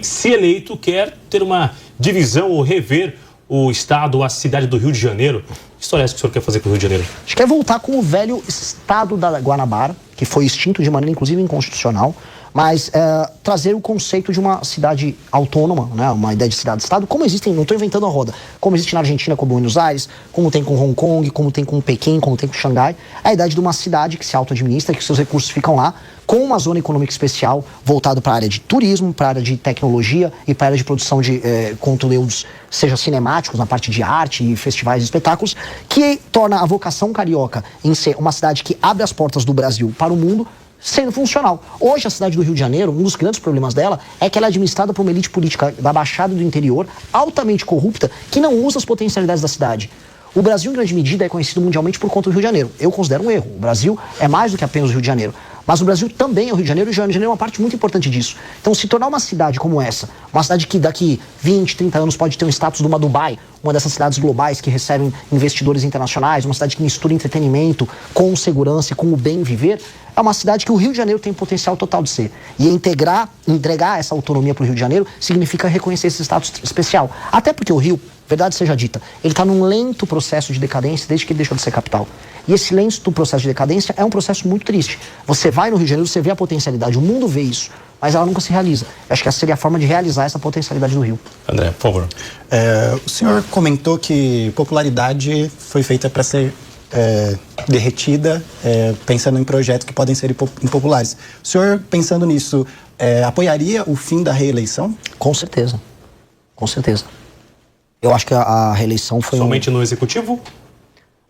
se eleito, quer ter uma divisão ou rever o estado, a cidade do Rio de Janeiro. Que história é essa que o senhor quer fazer com o Rio de Janeiro? A gente quer voltar com o velho estado da Guanabara, que foi extinto de maneira inclusive inconstitucional, mas trazer o conceito de uma cidade autônoma, né, uma ideia de cidade-estado, como existem, não estou inventando a roda, como existe na Argentina com Buenos Aires, como tem com Hong Kong, como tem com Pequim, como tem com Xangai, a ideia de uma cidade que se auto-administra, que seus recursos ficam lá, com uma zona econômica especial voltado para a área de turismo, para a área de tecnologia e para a área de produção de conteúdos, seja cinemáticos, na parte de arte e festivais e espetáculos, que torna a vocação carioca em ser uma cidade que abre as portas do Brasil para o mundo, sendo funcional. Hoje, a cidade do Rio de Janeiro, um dos grandes problemas dela é que ela é administrada por uma elite política da Baixada do interior, altamente corrupta, que não usa as potencialidades da cidade. O Brasil, em grande medida, é conhecido mundialmente por conta do Rio de Janeiro. Eu considero um erro. O Brasil é mais do que apenas o Rio de Janeiro. Mas o Brasil também é o Rio de Janeiro, e o Rio de Janeiro é uma parte muito importante disso. Então, se tornar uma cidade como essa, uma cidade que daqui 20, 30 anos pode ter um status de uma Dubai, uma dessas cidades globais que recebem investidores internacionais, uma cidade que mistura entretenimento com segurança e com o bem viver, é uma cidade que o Rio de Janeiro tem potencial total de ser. E entregar essa autonomia para o Rio de Janeiro significa reconhecer esse status especial. Até porque o Rio, verdade seja dita, ele está num lento processo de decadência desde que ele deixou de ser capital. E esse lento processo de decadência é um processo muito triste. Você vai no Rio de Janeiro, você vê a potencialidade, o mundo vê isso, mas ela nunca se realiza. Eu acho que essa seria a forma de realizar essa potencialidade do Rio. André, por favor. O senhor comentou que popularidade foi feita para ser derretida, pensando em projetos que podem ser impopulares. O senhor, pensando nisso, apoiaria o fim da reeleição? Com certeza. Com certeza. Eu acho que a reeleição foi... Somente no Executivo?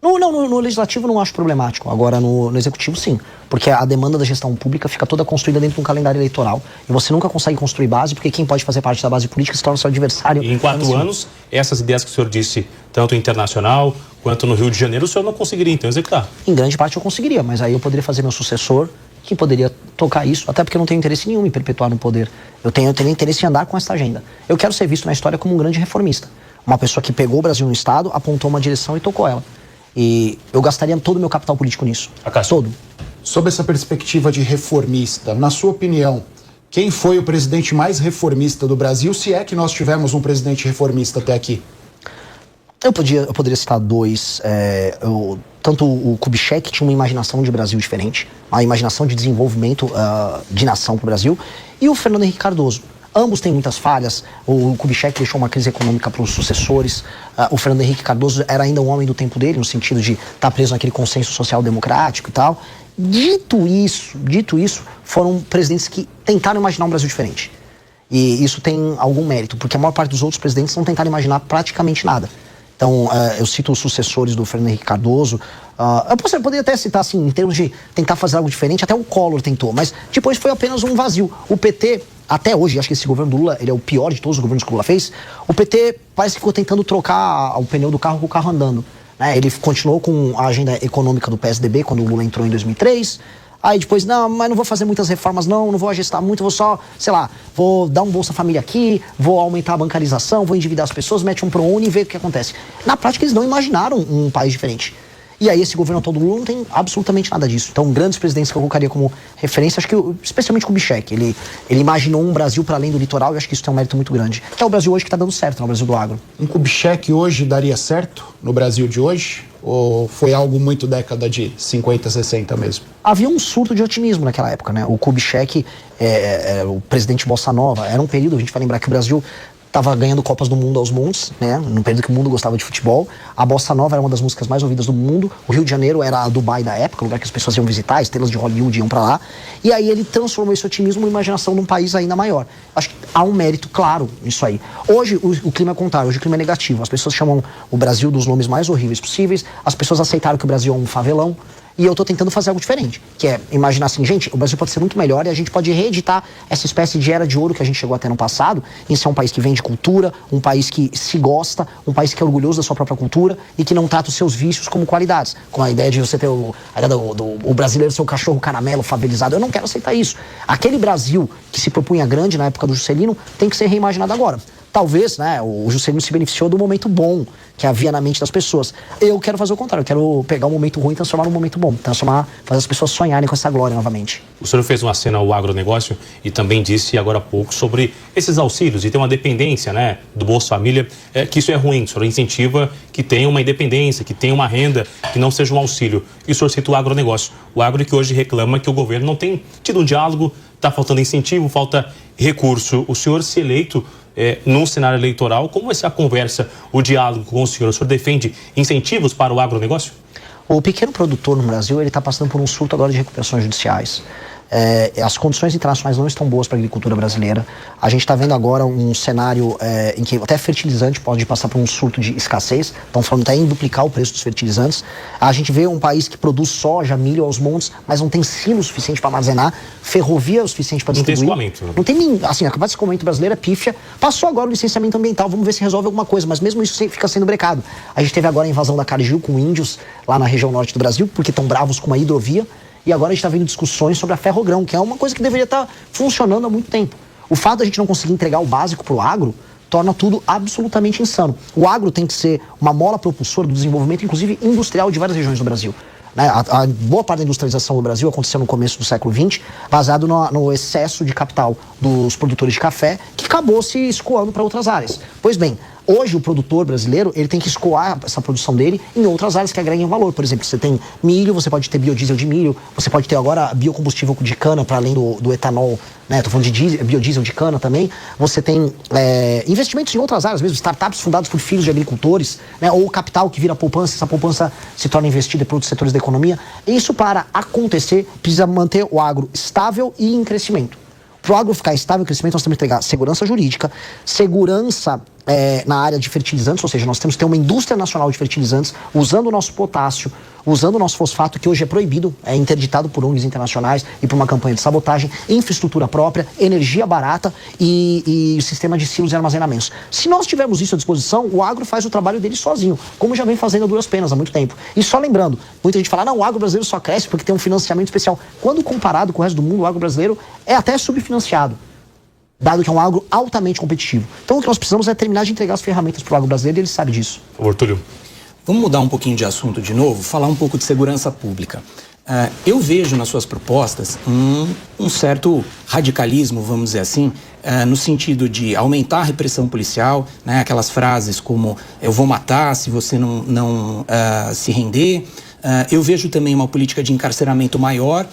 No Legislativo não acho problemático. Agora, no Executivo, sim. Porque a demanda da gestão pública fica toda construída dentro de um calendário eleitoral. E você nunca consegue construir base, porque quem pode fazer parte da base política se torna seu adversário. E em 4 anos, essas ideias que o senhor disse, tanto internacional quanto no Rio de Janeiro, o senhor não conseguiria, então, executar? Em grande parte eu conseguiria, mas aí eu poderia fazer meu sucessor, que poderia tocar isso, até porque eu não tenho interesse nenhum em perpetuar no poder. Eu teria interesse em andar com essa agenda. Eu quero ser visto na história como um grande reformista. Uma pessoa que pegou o Brasil no Estado, apontou uma direção e tocou ela. E eu gastaria todo o meu capital político nisso. Todo. Sob essa perspectiva de reformista, na sua opinião, quem foi o presidente mais reformista do Brasil, se é que nós tivemos um presidente reformista até aqui? Eu poderia citar dois. Tanto o Kubitschek tinha uma imaginação de Brasil diferente, uma imaginação de desenvolvimento de nação para o Brasil, e o Fernando Henrique Cardoso. Ambos têm muitas falhas. O Kubitschek deixou uma crise econômica para os sucessores. O Fernando Henrique Cardoso era ainda um homem do tempo dele, no sentido de estar preso naquele consenso social democrático e tal. Dito isso, foram presidentes que tentaram imaginar um Brasil diferente. E isso tem algum mérito, porque a maior parte dos outros presidentes não tentaram imaginar praticamente nada. Então, eu cito os sucessores do Fernando Henrique Cardoso. Eu poderia até citar, assim, em termos de tentar fazer algo diferente, até o Collor tentou, mas depois foi apenas um vazio. O PT, até hoje, acho que esse governo do Lula, ele é o pior de todos os governos que o Lula fez, o PT parece que ficou tentando trocar o pneu do carro com o carro andando. Né? Ele continuou com a agenda econômica do PSDB, quando o Lula entrou em 2003, aí depois, não, mas não vou fazer muitas reformas não vou agestar muito, vou só, sei lá, vou dar um Bolsa Família aqui, vou aumentar a bancarização, vou endividar as pessoas, mete um ProUni e vê o que acontece. Na prática, eles não imaginaram um país diferente. E aí esse governo atual do Lula não tem absolutamente nada disso. Então, grandes presidentes que eu colocaria como referência, acho que especialmente o Kubitschek, ele imaginou um Brasil para além do litoral, e acho que isso tem um mérito muito grande. Que é o Brasil hoje que está dando certo, no Brasil do agro. Um Kubitschek hoje daria certo no Brasil de hoje? Ou foi algo muito década de 50, 60 mesmo? Havia um surto de otimismo naquela época, né? O Kubitschek, o presidente Bossa Nova, era um período, a gente vai lembrar que o Brasil estava ganhando Copas do Mundo aos montes, né? No período que o mundo gostava de futebol. A Bossa Nova era uma das músicas mais ouvidas do mundo. O Rio de Janeiro era a Dubai da época, o lugar que as pessoas iam visitar, estrelas de Hollywood iam para lá. E aí ele transformou esse otimismo em imaginação de um país ainda maior. Acho que há um mérito claro nisso aí. Hoje o clima é contrário, hoje o clima é negativo. As pessoas chamam o Brasil dos nomes mais horríveis possíveis. As pessoas aceitaram que o Brasil é um favelão. E eu tô tentando fazer algo diferente, que é imaginar assim, gente, o Brasil pode ser muito melhor e a gente pode reeditar essa espécie de era de ouro que a gente chegou até no passado, em ser um país que vende cultura, um país que se gosta, um país que é orgulhoso da sua própria cultura e que não trata os seus vícios como qualidades. Com a ideia de você ter o brasileiro ser o cachorro caramelo favelizado. Eu não quero aceitar isso. Aquele Brasil que se propunha grande na época do Juscelino tem que ser reimaginado agora. Talvez, né, o Juscelino se beneficiou do momento bom que havia na mente das pessoas. Eu quero fazer o contrário, eu quero pegar um momento ruim e transformar num momento bom. Fazer as pessoas sonharem com essa glória novamente. O senhor fez uma cena ao agronegócio e também disse agora há pouco sobre esses auxílios e ter uma dependência, né, do Bolsa Família, que isso é ruim. O senhor incentiva que tenha uma independência, que tenha uma renda, que não seja um auxílio. E o senhor cita o agronegócio. O agro que hoje reclama que o governo não tem tido um diálogo, está faltando incentivo, falta recurso. O senhor, se eleito num cenário eleitoral, como vai ser a conversa, o diálogo com o senhor? O senhor defende incentivos para o agronegócio? O pequeno produtor no Brasil, ele está passando por um surto agora de recuperações judiciais. As condições internacionais não estão boas para a agricultura brasileira. A gente está vendo agora um cenário em que até fertilizante pode passar por um surto de escassez. Estão falando até em duplicar o preço dos fertilizantes. A gente vê um país que produz soja, milho aos montes, mas não tem silo suficiente para armazenar, ferrovia o suficiente para distribuir. Não tem escoamento. Não tem nem, assim, a capacidade de escoamento brasileira é pífia. Passou agora o licenciamento ambiental, vamos ver se resolve alguma coisa, mas mesmo isso fica sendo brecado. A gente teve agora a invasão da Cargill com índios lá na região norte do Brasil, porque estão bravos com uma hidrovia. E agora a gente está vendo discussões sobre a ferrogrão, que é uma coisa que deveria estar funcionando há muito tempo. O fato de a gente não conseguir entregar o básico para o agro torna tudo absolutamente insano. O agro tem que ser uma mola propulsora do desenvolvimento, inclusive industrial, de várias regiões do Brasil. A boa parte da industrialização do Brasil aconteceu no começo do século XX, baseado no excesso de capital dos produtores de café, que acabou se escoando para outras áreas. Pois bem, hoje o produtor brasileiro ele tem que escoar essa produção dele em outras áreas que agreguem valor. Por exemplo, você tem milho, você pode ter biodiesel de milho, você pode ter agora biocombustível de cana para além do etanol, né? Estou falando de biodiesel de cana também. Você tem investimentos em outras áreas mesmo, startups fundadas por filhos de agricultores, né? Ou capital que vira poupança, essa poupança se torna investida por outros setores da economia. Isso, para acontecer, precisa manter o agro estável e em crescimento. Para o agro ficar estável em crescimento, nós temos que entregar segurança jurídica, segurança na área de fertilizantes, ou seja, nós temos que ter uma indústria nacional de fertilizantes usando o nosso potássio, usando o nosso fosfato, que hoje é proibido, é interditado por ONGs internacionais e por uma campanha de sabotagem, infraestrutura própria, energia barata e sistema de silos e armazenamentos. Se nós tivermos isso à disposição, o agro faz o trabalho dele sozinho, como já vem fazendo a duras penas há muito tempo. E só lembrando, muita gente fala, não, o agro brasileiro só cresce porque tem um financiamento especial. Quando comparado com o resto do mundo, o agro brasileiro é até subfinanciado, dado que é um agro altamente competitivo. Então o que nós precisamos é terminar de entregar as ferramentas para o agro brasileiro e ele sabe disso. Por favor, Túlio. Vamos mudar um pouquinho de assunto de novo, falar um pouco de segurança pública. Eu vejo nas suas propostas um certo radicalismo, vamos dizer assim, no sentido de aumentar a repressão policial, né, aquelas frases como eu vou matar se você não se render. Eu vejo também uma política de encarceramento maior,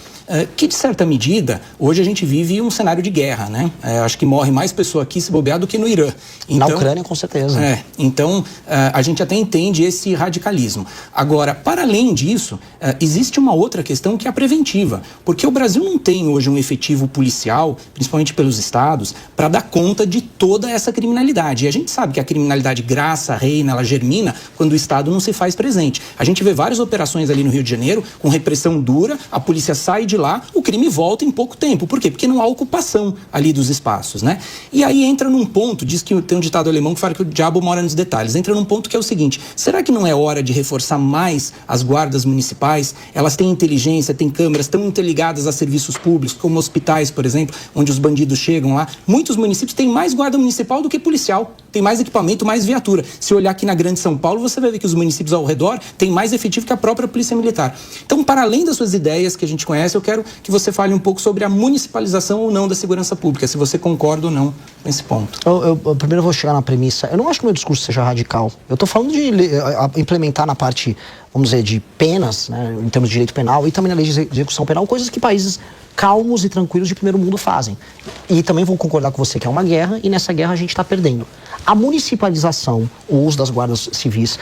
que de certa medida, hoje a gente vive um cenário de guerra, né? Acho que morre mais pessoa aqui se bobear do que no Irã. Então, na Ucrânia, com certeza. Então, a gente até entende esse radicalismo. Agora, para além disso, existe uma outra questão que é a preventiva, porque o Brasil não tem hoje um efetivo policial, principalmente pelos estados, para dar conta de toda essa criminalidade. E a gente sabe que a criminalidade graça, reina, ela germina quando o Estado não se faz presente. A gente vê várias operações ali no Rio de Janeiro, com repressão dura, a polícia sai de lá, o crime volta em pouco tempo. Por quê? Porque não há ocupação ali dos espaços, né? E aí entra num ponto, diz que tem um ditado alemão que fala que o diabo mora nos detalhes, entra num ponto que é o seguinte, será que não é hora de reforçar mais as guardas municipais? Elas têm inteligência, têm câmeras, estão interligadas a serviços públicos, como hospitais, por exemplo, onde os bandidos chegam lá. Muitos municípios têm mais guarda municipal do que policial, tem mais equipamento, mais viatura. Se olhar aqui na Grande São Paulo, você vai ver que os municípios ao redor têm mais efetivo que a própria Polícia Militar. Então, para além das suas ideias que a gente conhece, eu quero que você fale um pouco sobre a municipalização ou não da segurança pública, se você concorda ou não com esse ponto. Eu primeiro vou chegar na premissa. Eu não acho que o meu discurso seja radical. Eu estou falando de implementar na parte, vamos dizer, de penas, né, em termos de direito penal e também na lei de execução penal, coisas que países calmos e tranquilos de primeiro mundo fazem. E também vou concordar com você que é uma guerra e nessa guerra a gente está perdendo. A municipalização, o uso das guardas civis,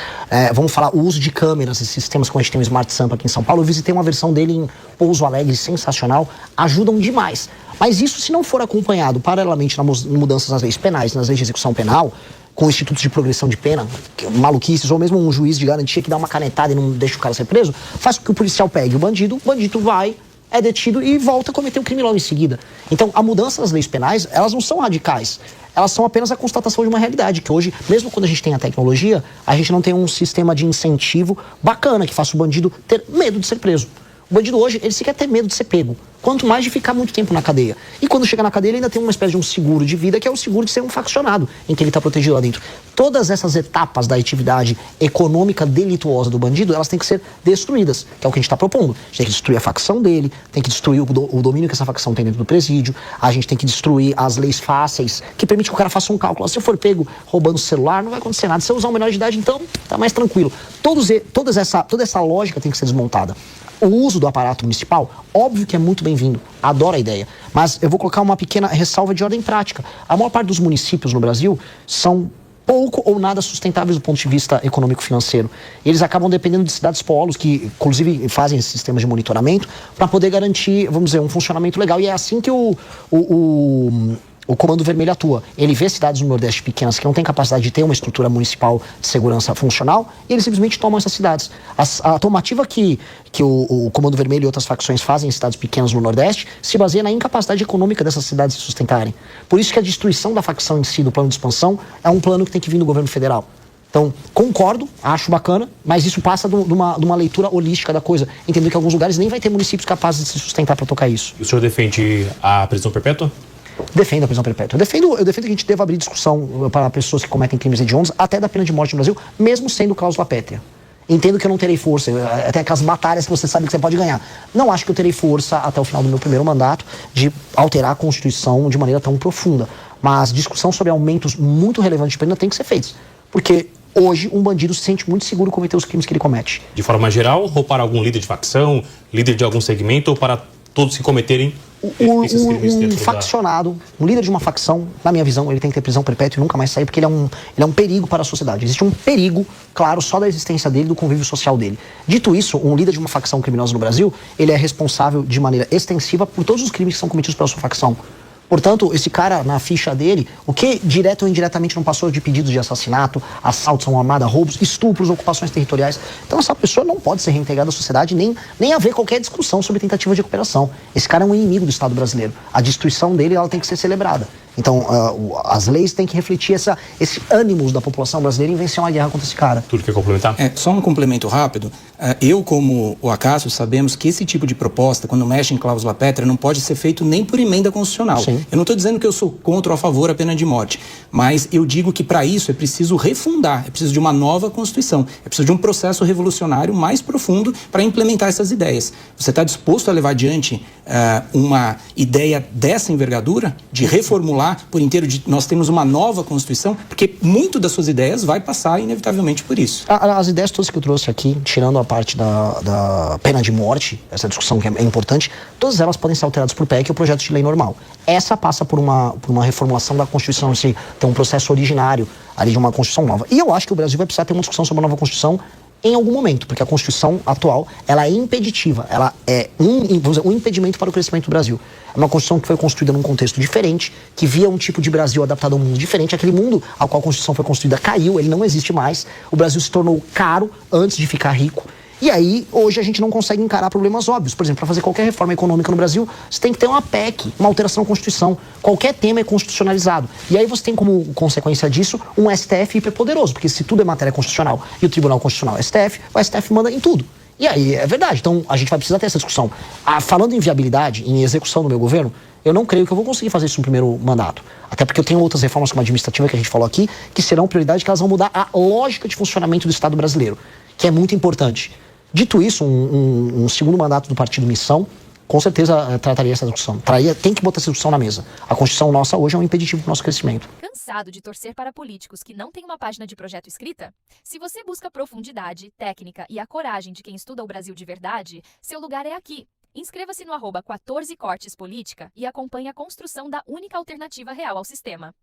vamos falar, o uso de câmeras e sistemas como a gente tem o Smart Sampa aqui em São Paulo, eu visitei uma versão dele em Pouso Alegre, sensacional, ajudam demais. Mas isso, se não for acompanhado paralelamente nas mudanças nas leis penais, nas leis de execução penal, com institutos de progressão de pena, maluquices, ou mesmo um juiz de garantia que dá uma canetada e não deixa o cara ser preso, faz com que o policial pegue o bandido vai, é detido e volta a cometer o crime logo em seguida. Então, a mudança das leis penais, elas não são radicais. Elas são apenas a constatação de uma realidade, que hoje, mesmo quando a gente tem a tecnologia, a gente não tem um sistema de incentivo bacana que faça o bandido ter medo de ser preso. O bandido hoje, ele sequer tem medo de ser pego. quanto mais de ficar muito tempo na cadeia. E quando chega na cadeia, ele ainda tem uma espécie de um seguro de vida, que é o seguro de ser um faccionado, em que ele está protegido lá dentro. Todas essas etapas da atividade econômica delituosa do bandido, elas têm que ser destruídas, que é o que a gente está propondo. A gente tem que destruir a facção dele, tem que destruir o domínio que essa facção tem dentro do presídio, a gente tem que destruir as leis fáceis, que permite que o cara faça um cálculo. Se eu for pego roubando o celular, não vai acontecer nada. Se eu usar um menor de idade, então, tá mais tranquilo. Toda essa lógica tem que ser desmontada. O uso do aparato municipal, óbvio que é muito bem-vindo, adoro a ideia, mas eu vou colocar uma pequena ressalva de ordem prática. A maior parte dos municípios no Brasil são pouco ou nada sustentáveis do ponto de vista econômico-financeiro. Eles acabam dependendo de cidades polos, que inclusive fazem esses sistemas de monitoramento, para poder garantir, vamos dizer, um funcionamento legal. E é assim que o Comando Vermelho atua. Ele vê cidades no Nordeste pequenas que não têm capacidade de ter uma estrutura municipal de segurança funcional e eles simplesmente tomam essas cidades. A tomativa que o Comando Vermelho e outras facções fazem em cidades pequenas no Nordeste se baseia na incapacidade econômica dessas cidades se sustentarem. Por isso que a destruição da facção em si, do plano de expansão, é um plano que tem que vir do governo federal. Então, concordo, acho bacana, mas isso passa de uma leitura holística da coisa. Entendendo que em alguns lugares nem vai ter municípios capazes de se sustentar para tocar isso. E o senhor defende a prisão perpétua? Defendo a prisão perpétua. Eu defendo que a gente deva abrir discussão para pessoas que cometem crimes hediondos, até da pena de morte no Brasil, mesmo sendo cláusula pétrea. Entendo que eu não terei força, até aquelas batalhas que você sabe que você pode ganhar. Não acho que eu terei força até o final do meu primeiro mandato de alterar a Constituição de maneira tão profunda. Mas discussão sobre aumentos muito relevantes de pena tem que ser feita. Porque hoje um bandido se sente muito seguro cometer os crimes que ele comete. De forma geral, ou para algum líder de facção, líder de algum segmento, ou para todos que cometerem esses crimes dentro faccionado, um líder de uma facção, na minha visão, ele tem que ter prisão perpétua e nunca mais sair, porque ele é um perigo para a sociedade. Existe um perigo, claro, só da existência dele, do convívio social dele. Dito isso, um líder de uma facção criminosa no Brasil, ele é responsável de maneira extensiva por todos os crimes que são cometidos pela sua facção. Portanto, esse cara, na ficha dele, o que direto ou indiretamente não passou de pedidos de assassinato, assaltos a uma armada, roubos, estupros, ocupações territoriais. Então essa pessoa não pode ser reintegrada à sociedade, nem haver qualquer discussão sobre tentativa de recuperação. Esse cara é um inimigo do Estado brasileiro. A destruição dele, ela tem que ser celebrada. Então, as leis têm que refletir esse ânimo da população brasileira em vencer uma guerra contra esse cara. Tudo quer complementar? Só um complemento rápido. Eu, como o Acácio, sabemos que esse tipo de proposta, quando mexe em cláusula pétrea, não pode ser feito nem por emenda constitucional. Sim. Eu não estou dizendo que eu sou contra ou a favor da pena de morte, mas eu digo que para isso é preciso refundar, é preciso de uma nova Constituição, é preciso de um processo revolucionário mais profundo para implementar essas ideias. Você está disposto a levar adiante uma ideia dessa envergadura, de reformular por inteiro, nós temos uma nova Constituição, porque muito das suas ideias vai passar inevitavelmente por isso. As ideias todas que eu trouxe aqui, tirando a parte da pena de morte, essa discussão que é importante, todas elas podem ser alteradas por PEC ou projeto de lei normal. Essa passa por uma reformulação da Constituição em si, tem um processo originário ali de uma Constituição nova. E eu acho que o Brasil vai precisar ter uma discussão sobre uma nova Constituição em algum momento, porque a Constituição atual, ela é impeditiva, ela é um impedimento para o crescimento do Brasil. É uma Constituição que foi construída num contexto diferente, que via um tipo de Brasil adaptado a um mundo diferente. Aquele mundo ao qual a Constituição foi construída caiu, ele não existe mais. O Brasil se tornou caro antes de ficar rico. E aí, hoje a gente não consegue encarar problemas óbvios. Por exemplo, para fazer qualquer reforma econômica no Brasil, você tem que ter uma PEC, uma alteração à Constituição. Qualquer tema é constitucionalizado. E aí você tem como consequência disso um STF hiperpoderoso, porque se tudo é matéria constitucional e o Tribunal Constitucional é STF, o STF manda em tudo. E aí, é verdade. Então, a gente vai precisar ter essa discussão. Falando em viabilidade, em execução do meu governo, eu não creio que eu vou conseguir fazer isso no primeiro mandato. Até porque eu tenho outras reformas como a administrativa que a gente falou aqui, que serão prioridade, que elas vão mudar a lógica de funcionamento do Estado brasileiro, que é muito importante. Dito isso, um segundo mandato do Partido Missão, com certeza trataria essa discussão. Tem que botar essa discussão na mesa. A Constituição nossa hoje é um impeditivo para o nosso crescimento. Cansado de torcer para políticos que não têm uma página de projeto escrita? Se você busca profundidade, técnica e a coragem de quem estuda o Brasil de verdade, seu lugar é aqui. Inscreva-se no @14cortespolítica e acompanhe a construção da única alternativa real ao sistema.